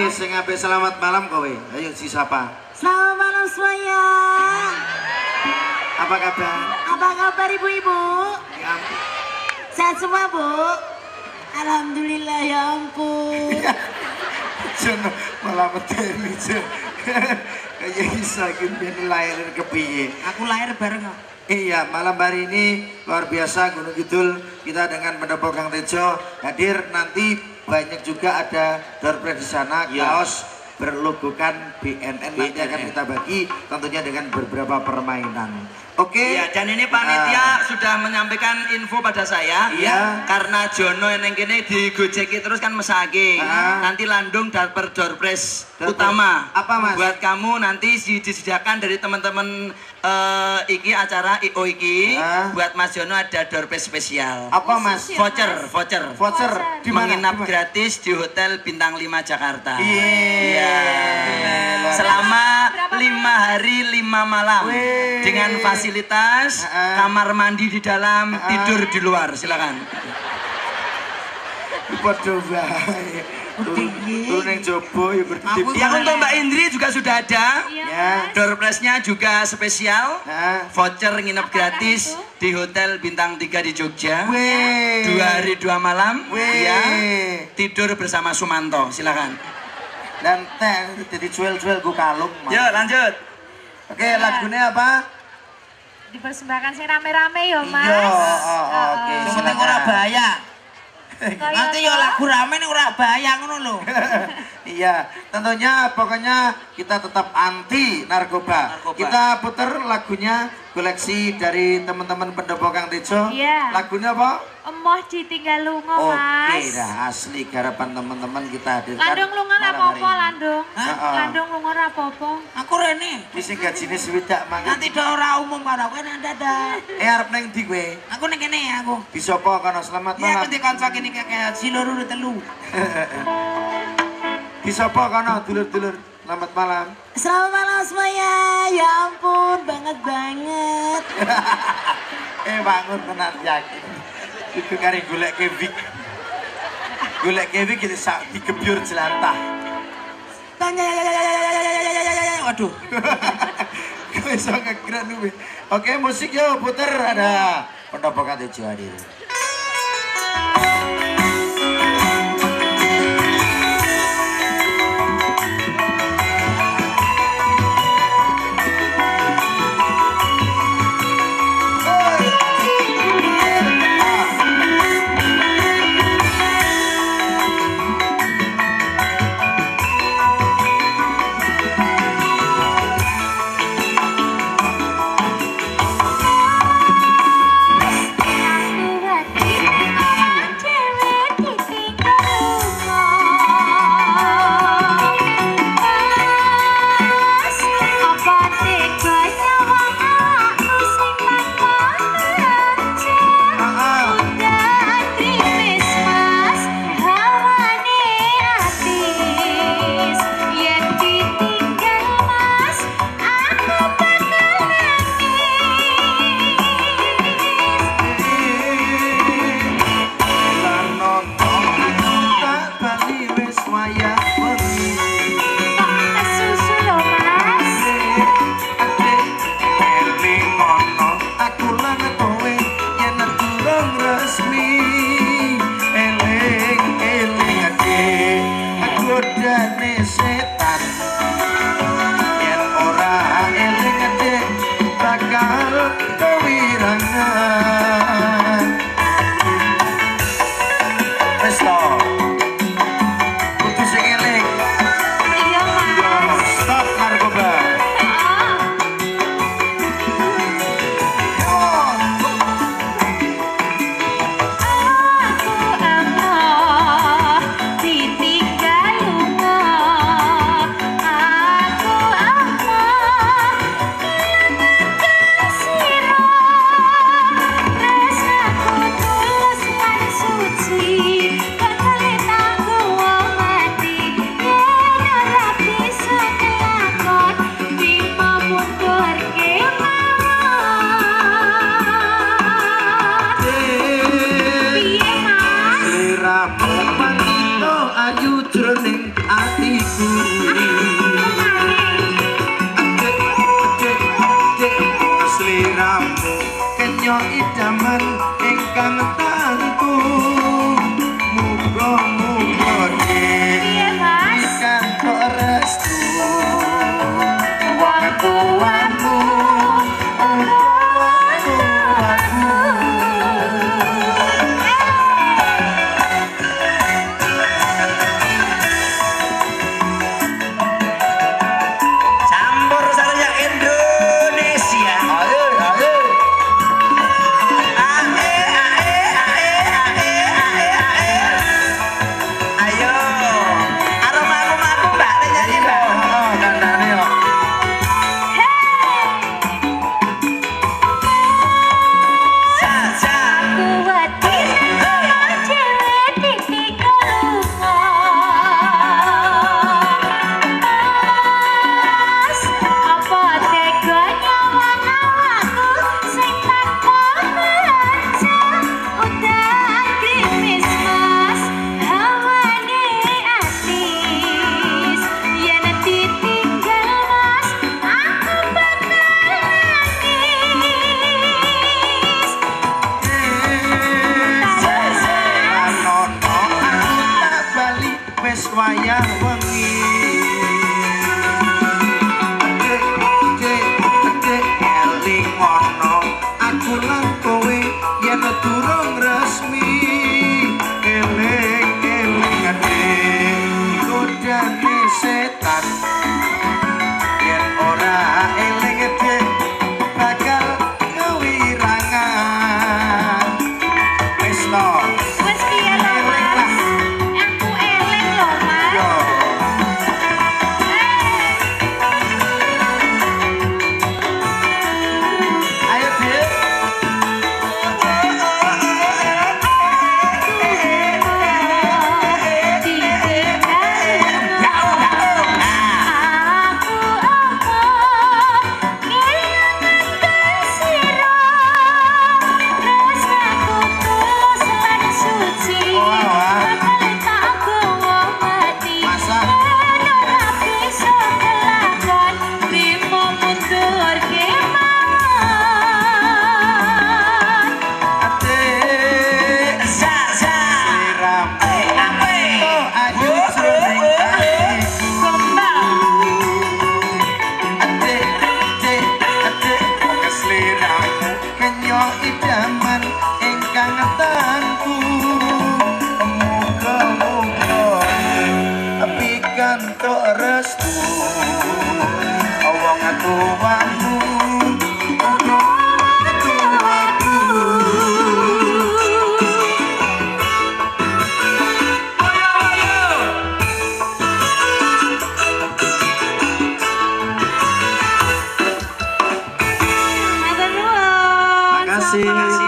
Sing apik selamat malam kowe. Ayo si siapa? Selamat malam semuanya. Apa kabar? Apa kabar ibu-ibu? Ya ampun. Sehat semua bu? Alhamdulillah ya ampun. Jono malah medeni Jon. Kayak iso iki lahir kepiye? Aku lahir bareng kok. Iya, malam hari ini luar biasa Gunung Kidul kita dengan Pendopo Kang Tejo hadir. Nanti banyak juga ada door prize di sana, kaos berlogokan BNN nanti akan kita bagi tentunya dengan beberapa permainan. Oke. Ya, dan ini panitia sudah menyampaikan info pada saya. Iya. Karena Jono yang kene digojeki terus kan mesake. Nanti landung dapet door prize utama. Apa Mas? Buat kamu nanti disediakan dari teman-teman iki acara IO iki. Buat Mas Jono ada door prize spesial. Apa Mas? Voucher. Di mana? Menginap gratis di Hotel Bintang 5 Jakarta. Iya. Selama 5 hari 5 malam. Dengan fasilitas kamar mandi di dalam, tidur di luar. Silakan. Padha bae. Turun yang jobo ya berdiri. Yang untuk Mbak Indri juga sudah ada. Ya. Door prize-nya juga spesial. Voucher nginep gratis di Hotel Bintang 3 di Jogja. 2 hari 2 malam. Ya. Tidur bersama Sumanto. Silakan. Dan teh jadi jual-jual gue kalung. Yuk lanjut. Oke, lagunya apa? Dipersembahkan sih rame-rame ya mas. Iya, oke. Penting ora bahaya. Nanti yo lagu rame nih ora bahaya ngono lho. Iya, tentunya pokoknya kita tetap anti narkoba. Kita putar lagunya koleksi dari teman-teman Pendopo Kang Tejo. Iya. Lagunya apa? Emoh ditinggal lunga mas. Oke dah, asli garapan teman-teman kita hadirkan. Landung lunga rapopo landung. Landung lunga rapopo. Aku rene. Wis gajine swidak mangan. Nanti do ora umum karo kowe nang dadak. Arep nang ndi kowe? Aku ning kene aku. Di sopo kono selamat Ya malam. aku di kanca kene kayak silur telu. Di sopo kono dulur-dulur. Selamat malam. Selamat malam semuanya. Ya ampun, banget. Bangun tenan yakin. Itu kari golek kewik. Golek kewik itu sak digebyur jelantah. Waduh. Kau iso ngegerak nuwe. Oke, musik yuk puter ada Pendopo Kang Tejo hadir. Ayu jroning wayah wengi Dek eling ngono aku lan kowe yen durung resmi eling adek godane setan yen ora eling dek bakal kewirangan wis to Wes piye lho Mas? Aku eling lho Mas. yo ayo dek idaman ingkang ngetangku muga-muga pikantuk restu wong tuamu Matur nuwun. Makasih.